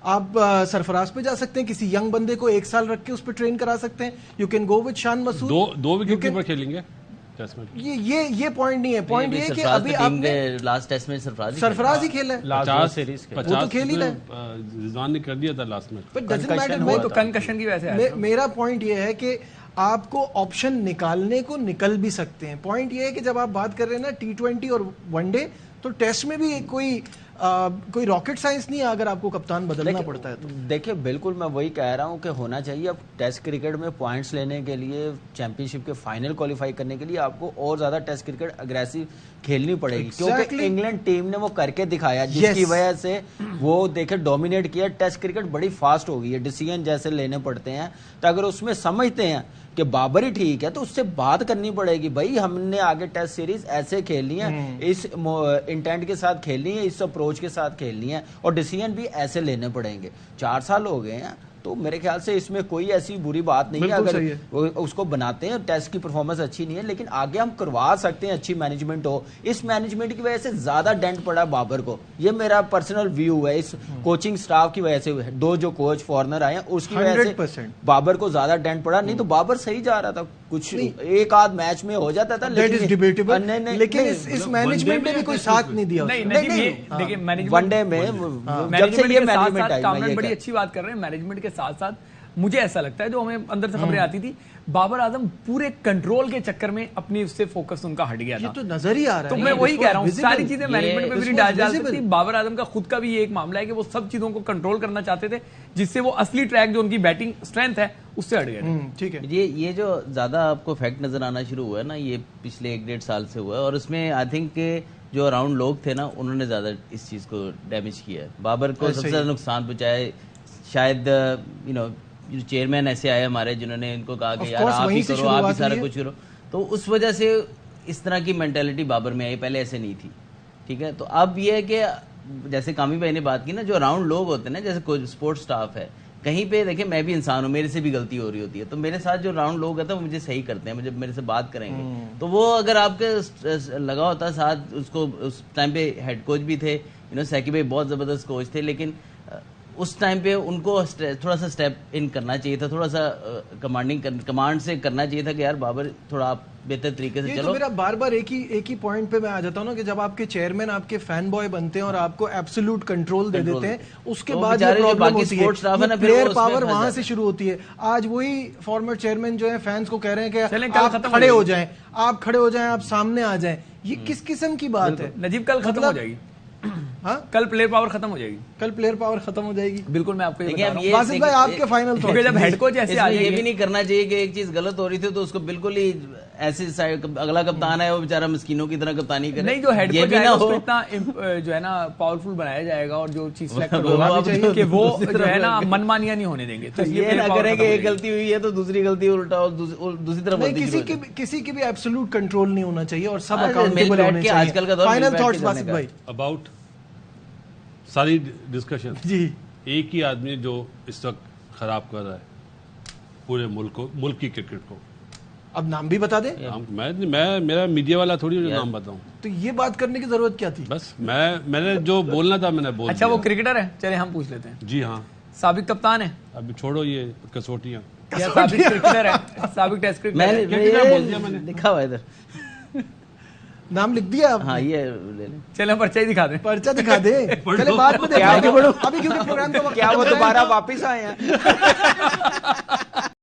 आप सरफराज पे जा सकते हैं, किसी यंग बंदे को 1 साल रख के उस पर ट्रेन करा सकते हैं। You can go with Shan Masood. दो विकेट कीपर खेलेंगे टेस्ट में। ये पॉइंट नहीं है। पॉइंट ये है कि अभी आपने लास्ट टेस्ट में सरफराज ही खेला है, 50 वो तो खेल ही रहा है। रिजवान ने कर दिया था लास्ट में, बट डजंट मैटर। वो तो कंकशन की वजह से। मेरा पॉइंट ये है कि आपको ऑप्शन निकालने को निकल भी सकते हैं। पॉइंट ये है कि जब आप बात कर रहे हैं ना T20 और वनडे, तो टेस्ट में भी कोई रॉकेट साइंस नहीं है अगर आपको कप्तान बदलना पड़ता है तो। देखिए बिल्कुल मैं वही कह रहा हूँ कि होना चाहिए। अब टेस्ट क्रिकेट में पॉइंट्स लेने के लिए, चैंपियनशिप के फाइनल क्वालिफाई करने के लिए आपको और ज्यादा टेस्ट क्रिकेट अग्रेसिव खेलनी पड़ेगी। क्योंकि इंग्लैंड टीम ने वो करके दिखाया, जिसकी वजह से वो देखे डोमिनेट किया। टेस्ट क्रिकेट बड़ी फास्ट हो गई है, डिसीजन जैसे लेने पड़ते हैं। तो अगर उसमें समझते हैं कि बाबर ही ठीक है तो उससे बात करनी पड़ेगी। भाई हमने आगे टेस्ट सीरीज ऐसे खेलनी है, इस इंटेंट के साथ खेलनी है, इस अप्रोच के साथ खेलनी है, और डिसीजन भी ऐसे लेने पड़ेंगे। 4 साल हो गए हैं, तो मेरे ख्याल से इसमें कोई ऐसी बुरी बात नहीं है। अगर उसको बनाते हैं, टेस्ट की परफॉर्मेंस अच्छी नहीं है, लेकिन आगे हम करवा सकते हैं, अच्छी मैनेजमेंट हो। इस मैनेजमेंट की वजह से ज्यादा डेंट पड़ा बाबर को, ये मेरा पर्सनल व्यू है। इस कोचिंग स्टाफ की वजह से, 2 जो कोच फॉरनर आए हैं उसकी वजह से बाबर को ज्यादा डेंट पड़ा। नहीं तो बाबर सही जा रहा था, कुछ एक आध मैच में हो जाता था, लेकिन इस मैनेजमेंट ने भी कोई साथ नहीं दिया। वनडे में जब से ये मैनेजमेंट आई, बड़ी अच्छी बात कर रहे हैं। मैनेजमेंट के साथ साथ मुझे ऐसा लगता है, जो हमें अंदर से खबरें आती थी, बाबर आजम पूरे कंट्रोल के चक्कर में अपनी उससे फोकस उनका हट गया था। ये तो नजर ही आ रहा है। तो मैं वही कह रहा हूँ, सारी चीजें मैनेजमेंट पे भी नहीं डाल सकती। बाबर आजम का खुद का भी ये एक मामला है कि वो सब चीजों को कंट्रोल करना चाहते थे, जिससे वो असली ट्रैक जो उनकी बैटिंग स्ट्रेंथ है उससे हट गए। ठीक है, ये जो ज्यादा आपको फैक्ट नजर आना शुरू हुआ है ना, ये पिछले 1-1.5 साल से हुआ है। और उसमें आई थिंक जो अराउंड लोग थे ना, उन्होंने ज्यादा इस चीज को डैमेज किया है। बाबर को सबसे ज्यादा नुकसान पहुंचाया शायद चेयरमैन ऐसे आए हमारे, जिन्होंने इनको कहा कि यार आप ही करो, आप ही सारा कुछ करो। तो उस वजह से इस तरह की मेंटालिटी बाबर में आई, पहले ऐसे नहीं थी। ठीक है, तो अब ये है कि जैसे कामी भाई ने बात की ना, जो अराउंड लोग होते हैं ना, जैसे कोई स्पोर्ट्स स्टाफ है, कहीं पे देखिए मैं भी इंसान हूँ, मेरे से भी गलती हो रही होती है। तो मेरे साथ जो राउंड लोग हैं वो मुझे सही करते हैं, मुझे मेरे से बात करेंगे। तो वो अगर आपके लगा होता साथ, उसको उस टाइम पे हेड कोच भी थे, सैकी भाई बहुत जबरदस्त कोच थे, लेकिन उस टाइम पे उनको थोड़ा सा स्टेप इन करना चाहिए था, थोड़ा सा कमांड से करना चाहिए था कि यार बाबर थोड़ा आप बेहतर तरीके से चलो। तो मेरा बार बार एक ही पॉइंट पे मैं आ जाता हूँ ना, कि जब आपके चेयरमैन आपके फैन बॉय बनते हैं और आपको एब्सोल्यूट कंट्रोल दे देते हैं, उसके बाद ये प्रॉब्लम होती है, प्लेयर पावर वहां से शुरू होती है। आज वही फॉर्मर चेयरमैन जो है फैंस को कह रहे हैं कि आप खड़े हो जाएं, आप खड़े हो जाएं, आप सामने आ जाएं। ये किस किस्म की बात है? नजीब कल खत्म हो जाएगी। हाँ, कल प्लेयर पावर खत्म हो जाएगी। कल प्लेयर पावर खत्म हो जाएगी, बिल्कुल। मैं आपको वासिफ भाई आपके फाइनल तो जब हेड कोच ऐसे आ ये भी नहीं करना चाहिए कि एक चीज गलत हो रही थी तो उसको बिल्कुल ही ऐसे अगला कप्तान है वो बेचारा मस्कीनों की तरह कप्तानी करे। नहीं, जो हेड कोच है उसको इतना जो है ना पावरफुल बनाया जाएगा, और जो चीज सेलेक्ट होगा कि वो जो है ना मनमानियां नहीं होने देंगे। तो ये ना करें कि एक गलती हुई है तो दूसरी गलती उल्टा और दूसरी तरफ किसी की भी एब्सोल्यूट कंट्रोल नहीं होना चाहिए और सब अकाउंटेबल होने चाहिए। आजकल का दौर फाइनल थॉट्स वासिफ भाई अबाउट सारी डिस्कशन जी। एक ही आदमी जो इस वक्त खराब कर रहा है पूरे मुल्क को, मुल्क की क्रिकेट को। अब नाम भी बता दे। मैं मेरा मीडिया वाला थोड़ी नाम बताऊं। तो ये बात करने की जरूरत क्या थी? बस मैंने जो बोलना था मैंने बोल अच्छा, वो क्रिकेटर है, चले हम पूछ लेते हैं। जी हाँ। साबिक कप्तान है? अभी छोड़ो ये कसौटियां। साबिक क्रिकेटर है? साबिक टेस्ट क्रिकेटर बोल दिया मैंने, लिखा हुआ इधर, नाम लिख दिया आपने? हाँ, ये ले लें। चलो पर्चा ही दिखा दे। पर्चा दिखा दे, चले बाद में देखा। अभी क्योंकि प्रोग्राम का वक्त, क्या वो दोबारा वापस आए हैं?